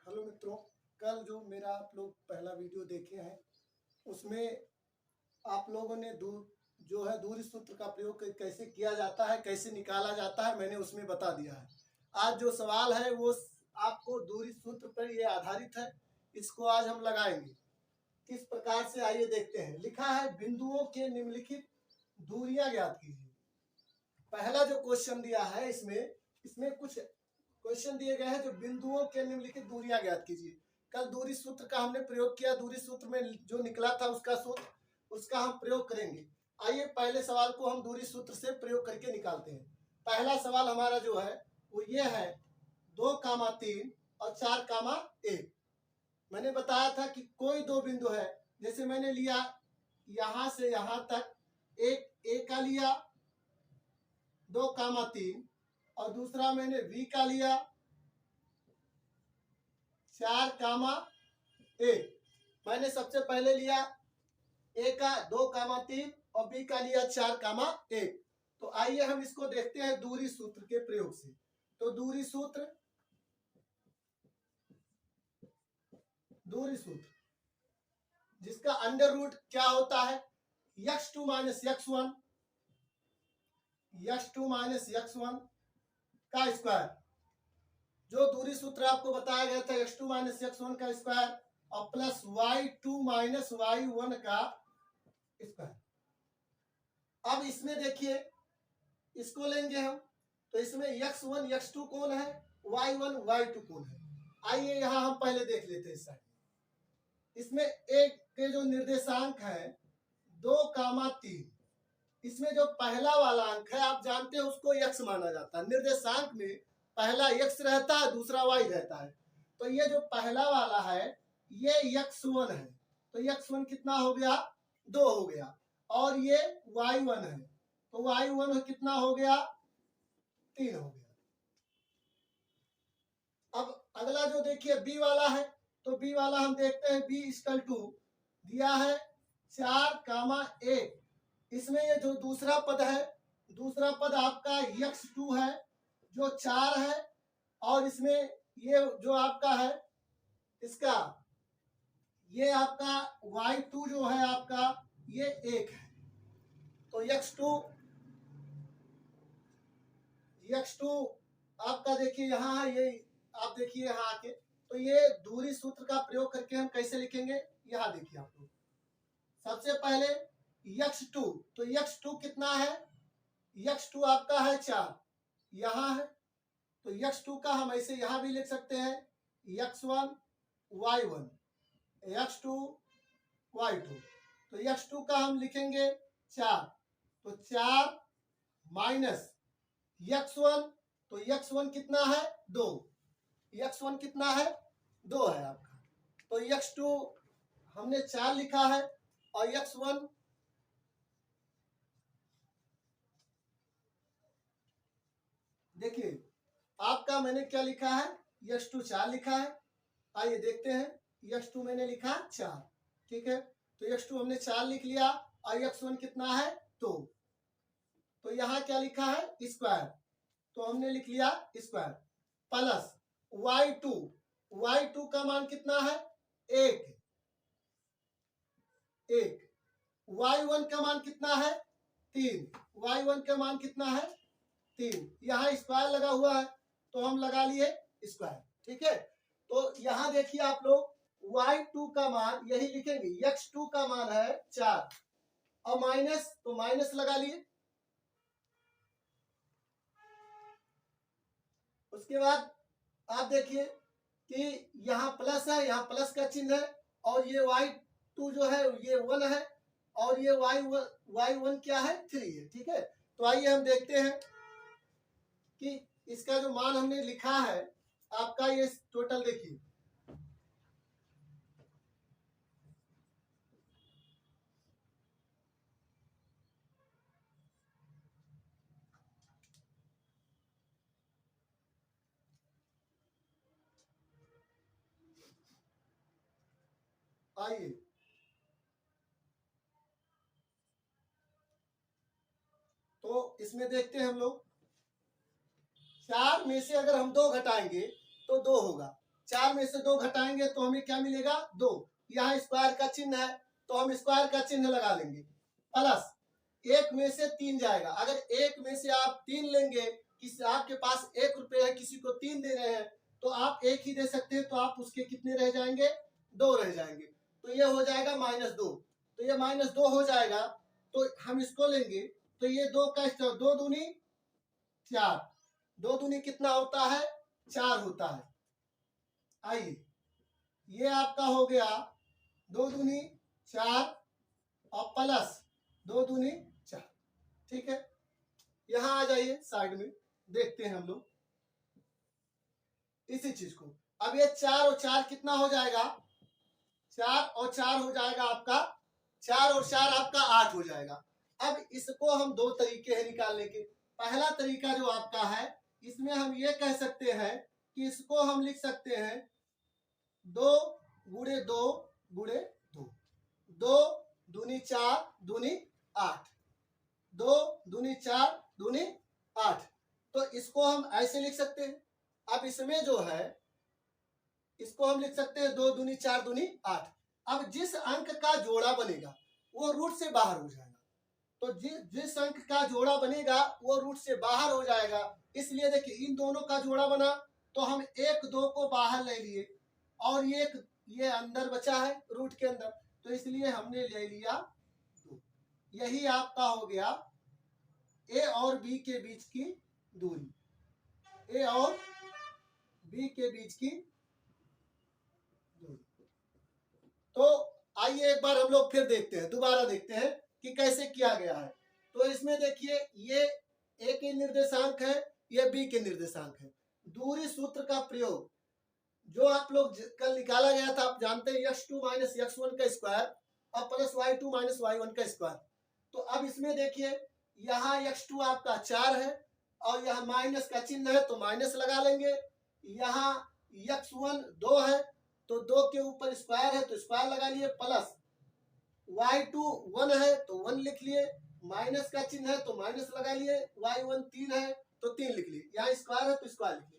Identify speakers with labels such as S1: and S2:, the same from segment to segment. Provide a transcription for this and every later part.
S1: Hello मित्रों, कल जो मेरा आप लोग पहला वीडियो देखे हैं उसमें आप लोगों ने दूरी सूत्र का प्रयोग कैसे किया जाता है, कैसे निकाला जाता है, मैंने उसमें बता दिया है। आज जो सवाल है वो आपको दूरी सूत्र पर ये आधारित है, इसको आज हम लगाएंगे। किस प्रकार से आइए देखते हैं। लिखा है बिंदुओं के निम्नलिखित दूरियां ज्ञात कीजिए। पहला जो क्वेश्चन दिया है इसमें कुछ क्वेश्चन दिए गए हैं जो बिंदुओं के निम्नलिखित दूरियां ज्ञात कीजिए। कल दूरी सूत्र का हमने प्रयोग किया, दूरी सूत्र में जो निकला था उसका सूत्र उसका हम प्रयोग करेंगे। आइए पहले सवाल को हम दूरी सूत्र से प्रयोग करके निकालते हैं। पहला सवाल हमारा जो है वो ये है 2,3 और 4,1। मैंने बताया था कि कोई दो बिंदु है, जैसे मैंने लिया यहां से यहां तक एक ए का लिया 2,3 और दूसरा मैंने V का लिया 4,1। मैंने सबसे पहले लिया A का 2,3 और B का लिया 4,1। तो आइए हम इसको देखते हैं दूरी सूत्र के प्रयोग से। तो दूरी सूत्र जिसका अंडर रूट क्या होता है x2 माइनस x1 का स्क्वायर। जो दूरी सूत्र आपको बताया गया था x2 माइनस x1 का स्क्वायर और प्लस y2 माइनस y1 का स्क्वायर। अब इसमें देखिए, इसको लेंगे हम तो इसमें x1 x2 कौन है, y1 y2 कौन है। आइए यहां हम पहले देख लेते हैं इस साइड। इसमें एक के जो निर्देशांक है 2,3, इसमें जो पहला वाला अंक है आप जानते हैं उसको x माना जाता है। निर्देशांक में पहला x रहता है, दूसरा y रहता है। तो ये जो पहला वाला है ये x1 है, तो x1 कितना हो गया 2 हो गया। और ये y1 है तो y1 कितना हो गया 3 हो गया। अब अगला जो देखिए b वाला है, तो b वाला हम देखते हैं b इक्वल टू दिया है 4,1। इसमें ये जो दूसरा पद है, दूसरा पद आपका x2 है जो 4 है और इसमें ये जो आपका है इसका ये आपका y2 जो है आपका ये 1 है। तो x2 आपका देखिए यहाँ है, ये आप देखिए यहाँ आके। तो ये दूरी सूत्र का प्रयोग करके हम कैसे लिखेंगे, यहाँ देखिए आप लोग। सबसे पहले x2, तो x2 कितना है, x2 आपका है 4, यहाँ है। तो x2 का हम ऐसे यहाँ भी लिख सकते हैं x1 y1 x2 y2। तो x2 का हम लिखेंगे 4, तो 4 माइनस x1, तो x1 कितना है 2, x1 कितना है 2 है आपका। तो x2 हमने 4 लिखा है और x1 देखिए आपका मैंने क्या लिखा है x2 4 लिखा है। आइए देखते हैं x2 मैंने लिखा 4, ठीक है। तो x2 हमने 4 लिख लिया और x1 कितना है 2। तो यहाँ क्या लिखा है स्क्वायर, तो हमने लिख लिया स्क्वायर प्लस y2 का मान कितना है 1, y1 का मान कितना है 3, y1 का मान कितना है 3। यहाँ स्क्वायर लगा हुआ है तो हम लगा लिए स्क्वायर, ठीक है। तो यहाँ देखिए आप लोग y2 का मान यही लिखेंगे, x2 का मान है 4 और माइनस, तो माइनस लगा लिए। उसके बाद आप देखिए कि यहाँ प्लस है, यहाँ प्लस का चिन्ह है और ये y2 जो है ये 1 है और ये y1 क्या है 3 है, ठीक है। तो आइए हम देखते हैं कि इसका जो मान हमने लिखा है आपका ये टोटल देखिए। आइए तो इसमें देखते हैं हम लोग, 4 में से अगर हम 2 घटाएंगे तो 2 होगा, 4 में से 2 घटाएंगे तो हमें क्या मिलेगा 2। यहाँ स्क्वायर का चिन्ह है तो हम स्क्वायर का चिन्ह लगा लेंगे, प्लस 1 में से 3 जाएगा। अगर 1 में से आप 3 लेंगे, किसी आपके पास 1 रुपये है, किसी को 3 दे रहे हैं तो आप 1 ही दे सकते हैं, तो आप उसके कितने रह जाएंगे 2 रह जाएंगे। तो ये हो जाएगा -2, तो ये -2 हो जाएगा। तो हम इसको लेंगे तो ये 2 का 2 दूनी 4, 2 दूनी कितना होता है 4 होता है। आइए ये आपका हो गया 2 दूनी 4 और प्लस 2 दूनी 4, ठीक है। यहां आ जाइए साइड में, देखते हैं हम लोग इसी चीज को। अब ये 4 और 4 कितना हो जाएगा, 4 और 4 हो जाएगा आपका 4 और 4 आपका 8 हो जाएगा। अब इसको हम 2 तरीके हैं निकालने के। पहला तरीका जो आपका है, इसमें हम ये कह सकते हैं कि इसको हम लिख सकते हैं 2 गुणे 2 गुणे 2, 2 दूनी 4 दूनी 8, 2 दूनी 4 दूनी 8। तो इसको हम ऐसे लिख सकते हैं। अब इसमें जो है इसको हम लिख सकते हैं 2 दूनी 4 दूनी 8। अब जिस अंक का जोड़ा बनेगा वो रूट से बाहर हो जाएगा। तो जिस अंक का जोड़ा बनेगा वो रूट से बाहर हो जाएगा। इसलिए देखिए इन दोनों का जोड़ा बना तो हम 1 2 को बाहर ले लिए और ये अंदर बचा है रूट के अंदर, तो इसलिए हमने ले लिया 2। यही आपका हो गया ए और बी के बीच की दूरी, ए और बी के बीच की दूरी। तो आइए एक बार हम लोग फिर देखते हैं, दोबारा देखते हैं कि कैसे किया गया है। तो इसमें देखिए ये ए के निर्देशांक है, ये बी के निर्देशांक है। दूरी सूत्र का प्रयोग जो आप लोग कल निकाला गया था, आप जानते हैं x2 माइनस x1 का स्क्वायर और प्लस y2 माइनस y1 का स्क्वायर। तो अब इसमें देखिए यहाँ x2 आपका 4 है और यहाँ माइनस का चिन्ह है तो माइनस लगा लेंगे। यहाँ x1 2 है तो 2 के ऊपर स्क्वायर है तो स्क्वायर लगा लिए, प्लस y2 1 है तो 1 लिख लिए, माइनस का चिन्ह है तो माइनस लगा लिए, y1 3 है तो 3 लिख लिए, यहाँ स्क्वायर है तो स्क्वायर लिख लिए।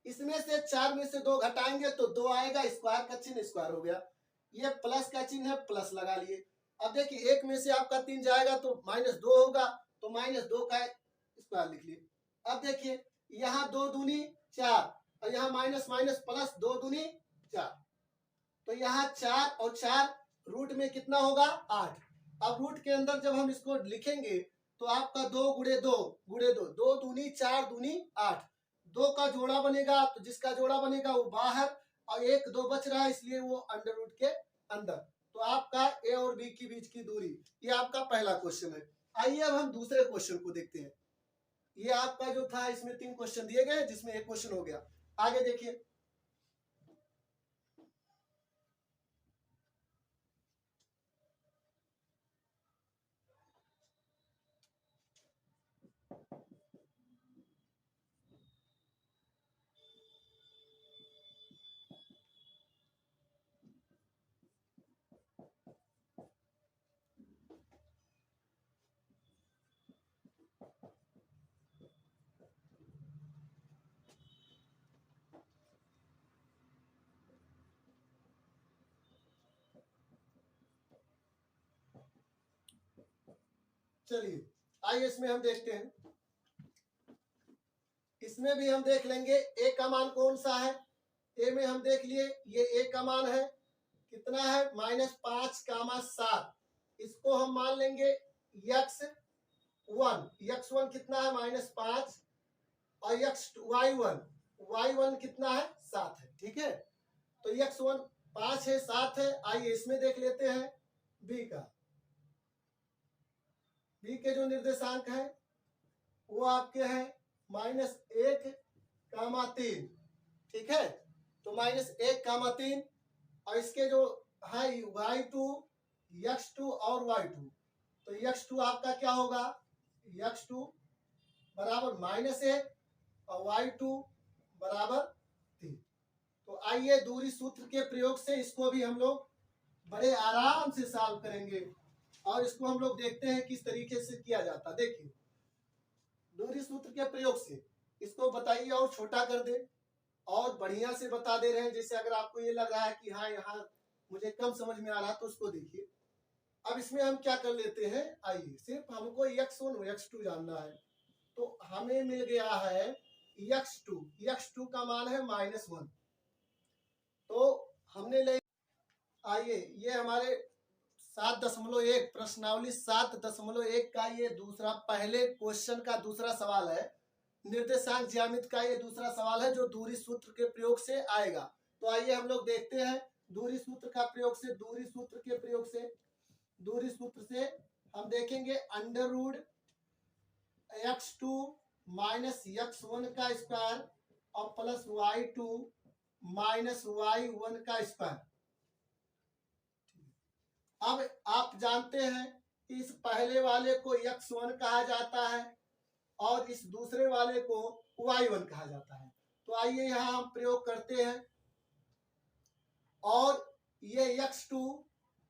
S1: इसमें से 4 में से 2 घटाएंगे तो 2 आएगा, स्क्वायर का चिन्ह स्क्वायर हो गया, ये प्लस का चिन्ह है प्लस लगा लिए। अब देखिए 1 में से आपका 3 जाएगा तो -2 होगा तो -2 का स्क्वायर लिख लिए। अब देखिए यहाँ 2 दूनी 4 और यहाँ माइनस माइनस प्लस 2 दूनी 4, तो यहाँ 4 और 4 रूट में कितना होगा 8। अब रूट के अंदर जब हम इसको लिखेंगे तो आपका 2 गुणे 2 गुणे 2, 2 दूनी 4 दूनी 8, 2 का जोड़ा बनेगा तो जिसका जोड़ा बनेगा वो बाहर और 1 2 बच रहा है इसलिए वो अंडर रूट के अंदर। तो आपका ए और बी के बीच की दूरी, ये आपका पहला क्वेश्चन है। आइए अब हम दूसरे क्वेश्चन को देखते हैं। ये आपका जो था इसमें 3 क्वेश्चन दिए गए जिसमें एक क्वेश्चन हो गया। आगे देखिए चलिए आइए इसमें हम देखते हैं। इसमें भी हम देख लेंगे ए का मान कौन सा है। ए में हम देख लिए ये ए का मान है कितना है -5, 7। इसको हम मान लेंगे x1, x1 कितना है -5 और y1 कितना है 7 है, ठीक है। तो x1 5 है 7 है। आइए इसमें देख लेते हैं बी का। बी के जो निर्देशांक है वो आपके हैं -1, 3, ठीक है। तो -1, 3 और इसके जो है y2, x2 और y2, तो x2 आपका क्या होगा x2 बराबर -1 और y2 बराबर 3। तो आइए दूरी सूत्र के प्रयोग से इसको भी हम लोग बड़े आराम से सॉल्व करेंगे और इसको हम लोग देखते हैं किस तरीके से किया जाता। देखिए दूरी सूत्र के प्रयोग से इसको बताइए और छोटा कर दे। और बढ़िया से बता दे रहे हैं। जैसे अगर आपको ये लग रहा है कि हाँ यहाँ मुझे कम समझ में आ रहा है तो उसको देखिए। अब इसमें हम क्या कर लेते हैं, आइए सिर्फ हमको x1 और x2 जानना है। तो हमें मिल गया है x2 का मान है -1। तो हमने ले, आइए ये हमारे 7.1 प्रश्नावली 7.1 का ये दूसरा, पहले क्वेश्चन का दूसरा सवाल है। निर्देशांक ज्यामिति का ये दूसरा सवाल है जो दूरी सूत्र के प्रयोग से आएगा। तो आइए हम लोग देखते हैं दूरी सूत्र का प्रयोग से। दूरी सूत्र से हम देखेंगे √ x2 माइनस x1 का स्क्वायर और प्लस y2 माइनस y1 का स्क्वायर। अब आप जानते हैं कि इस पहले वाले को x1 कहा जाता है और इस दूसरे वाले को y1 कहा जाता है। तो आइए यहाँ हम प्रयोग करते हैं, और ये x2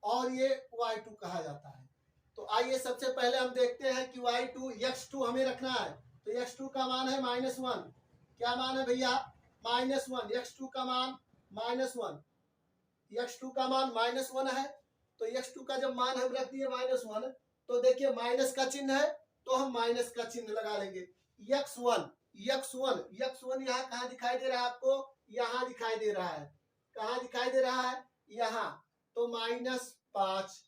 S1: और ये y2 कहा जाता है। तो आइए सबसे पहले हम देखते हैं कि y2 x2 हमें रखना है। तो x2 का मान है -1। क्या मान है भैया, -1। x2 का मान -1, x2 का मान -1 है। तो x2 का जब मान हम रख दिए -1, तो देखिए माइनस का चिन्ह है तो हम माइनस का चिन्ह लगा लेंगे। x1 यहाँ कहाँ दिखाई दे रहा है आपको, यहाँ दिखाई दे रहा है। कहाँ दिखाई दे रहा है, यहाँ। तो -5,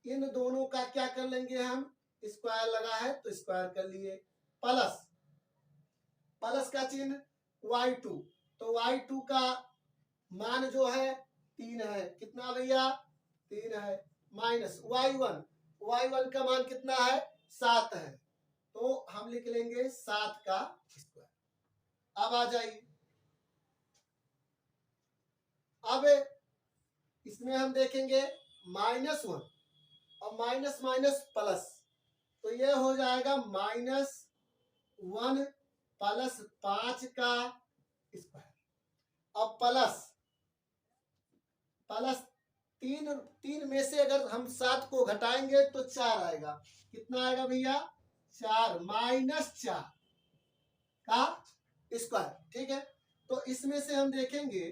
S1: इन दोनों का क्या कर लेंगे हम, स्क्वायर लगा है तो स्क्वायर कर लिए, प्लस का चिन्ह y2। तो y2 का मान जो है 3 है। कितना भैया, 3 है। माइनस y1 का मान कितना है, 7 है। तो हम लिख लेंगे 7 का स्क्वायर। अब आ जाइए, अब इसमें हम देखेंगे -1 और माइनस माइनस प्लस, तो ये हो जाएगा -1 प्लस 5 का स्क्वायर। अब प्लस 3 में से अगर हम 7 को घटाएंगे तो 4 आएगा। कितना आएगा भैया, 4 -4 का स्क्वायर। ठीक है, तो इसमें से हम देखेंगे,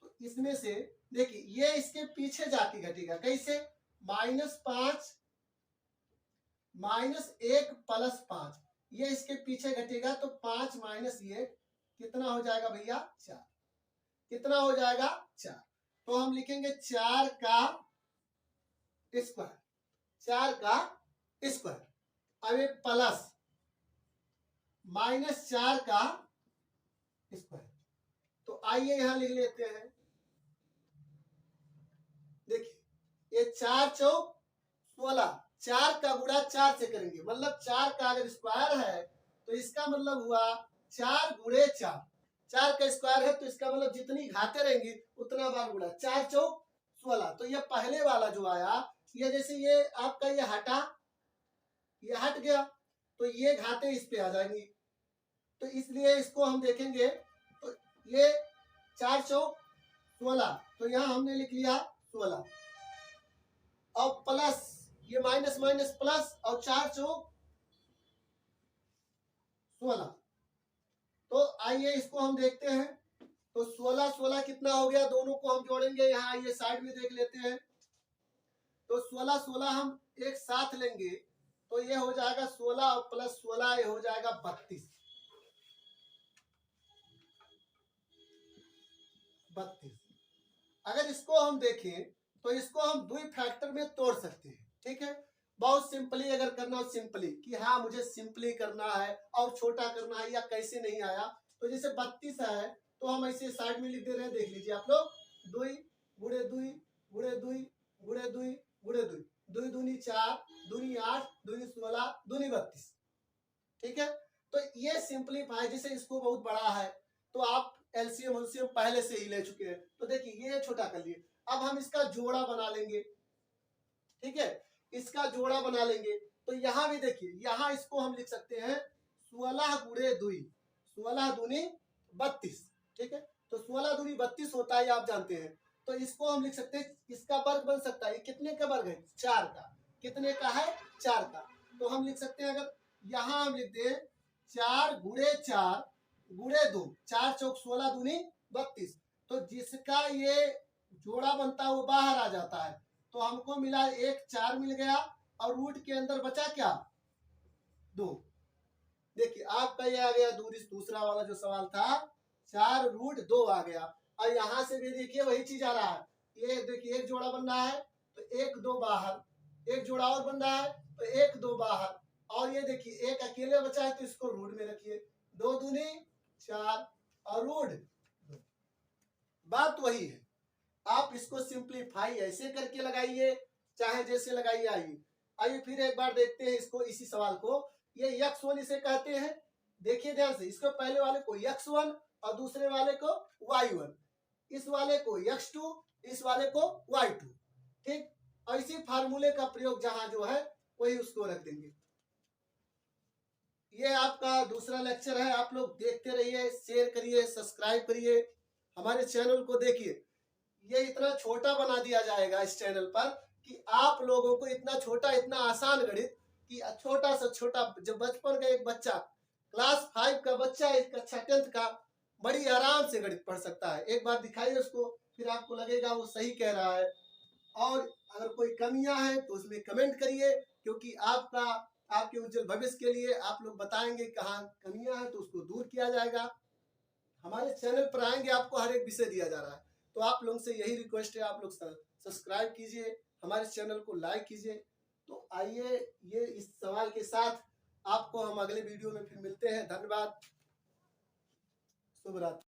S1: तो इसमें से देखिए ये इसके पीछे जाके घटेगा। कैसे, -5 -1 प्लस 5, ये इसके पीछे घटेगा। तो 5 माइनस 1 कितना हो जाएगा भैया, 4। कितना हो जाएगा, 4। तो हम लिखेंगे 4 का स्क्वायर, 4 का स्क्वायर। अब ये प्लस -4 का स्क्वायर। तो आइए यहां लिख लेते हैं। देखिए ये 4 चौक 16, 4 का गुणा 4 से करेंगे, मतलब 4 का अगर स्क्वायर है तो इसका मतलब हुआ 4 गुणे 4। 4 का स्क्वायर है तो इसका मतलब जितनी घाते रहेंगी उतना बार गुणा। 4 चौक 16। तो ये पहले वाला जो आया, ये जैसे ये आपका ये हटा, ये हट गया, तो ये घाते इस पे आ जाएंगी। तो इसलिए इसको हम देखेंगे, तो ये 4 चौक 16, तो यहाँ हमने लिख लिया 16। और प्लस ये माइनस माइनस प्लस, और 4 चौक 16। तो आइए इसको हम देखते हैं। तो 16 16 कितना हो गया, दोनों को हम जोड़ेंगे। यहाँ ये साइड में देख लेते हैं। तो 16 16 हम एक साथ लेंगे तो ये हो जाएगा 16 और प्लस 16 ये हो जाएगा 32। अगर इसको हम देखें तो इसको हम 2 फैक्टर में तोड़ सकते हैं। ठीक है, बहुत सिंपली अगर करना हो, सिंपली कि हाँ मुझे सिंपली करना है और छोटा करना है या कैसे नहीं आया, तो जैसे 32 है तो हम ऐसे साइड में लिख दे रहे हैं। देख लीजिए आप लोग, 2 गुणे 2 गुणे 2 गुणे 2 गुणे 2, 2 दूनी 4, दूनी 8, दूनी 16, दूनी 32। ठीक है, तो ये सिंपलीफाई, जैसे इसको बहुत बड़ा है तो आप एलसीएम एलसीएम पहले से ही ले चुके हैं, तो देखिए ये छोटा कर लिए। अब हम इसका जोड़ा बना लेंगे। ठीक है, इसका जोड़ा बना लेंगे। तो यहाँ भी देखिए, यहाँ इसको हम लिख सकते हैं 16 गुणे 2, 16 दूनी 32। ठीक है, तो 16 दूनी 32 होता है, आप जानते हैं। तो इसको हम लिख सकते हैं, इसका वर्ग बन सकता है। कितने का वर्ग है, 4 का। कितने का है, 4 का। तो हम लिख सकते हैं, अगर यहाँ हम लिख दें 4 गुणे 4 गुणे 2, 4 चौक 16 दूनी 32। तो जिसका ये जोड़ा बनता है वो बाहर आ जाता है। तो हमको मिला 1 4 मिल गया और रूट के अंदर बचा क्या 2। देखिए आपका ये आ गया दूसरा वाला जो सवाल था 4 रूट 2 आ गया। और यहां से भी देखिए वही चीज आ रहा है। ये देखिए एक जोड़ा बन रहा है तो 1 2 बाहर, एक जोड़ा और बन रहा है तो 1 2 बाहर, और ये देखिए एक अकेले बचा है तो इसको रूट में रखिए 2 दूनी 4 और रूट 2। बात वही है। आप इसको सिंप्लीफाई ऐसे करके लगाइए चाहे जैसे लगाइए। आइए फिर एक बार देखते हैं इसको, इसी सवाल को। ये x1 इसे कहते हैं। देखिए ध्यान से, इसको पहले वाले को x1 और दूसरे वाले को y1, इस वाले को x2, इस वाले को y2। ठीक, और इसी फार्मूले का प्रयोग जहां जो है वही उसको रख देंगे। ये आपका दूसरा लेक्चर है। आप लोग देखते रहिए, शेयर करिए, सब्सक्राइब करिए, हमारे चैनल को देखिए। ये इतना छोटा बना दिया जाएगा इस चैनल पर कि आप लोगों को इतना छोटा, इतना आसान गणित कि छोटा सा छोटा, जब बचपन का एक बच्चा, क्लास 5 का बच्चा, एक कक्षा 10th का, बड़ी आराम से गणित पढ़ सकता है। एक बार दिखाइए उसको, फिर आपको लगेगा वो सही कह रहा है। और अगर कोई कमियां हैं तो उसमें कमेंट करिए, क्योंकि आपके उज्जवल भविष्य के लिए आप लोग बताएंगे कहाँ कमियां हैं तो उसको दूर किया जाएगा। हमारे चैनल पर आएंगे, आपको हर एक विषय दिया जा रहा है। तो आप लोगों से यही रिक्वेस्ट है, आप लोग सब्सक्राइब कीजिए, हमारे चैनल को लाइक कीजिए। तो आइए ये इस सवाल के साथ आपको हम अगले वीडियो में फिर मिलते हैं। धन्यवाद, शुभ रात्रि।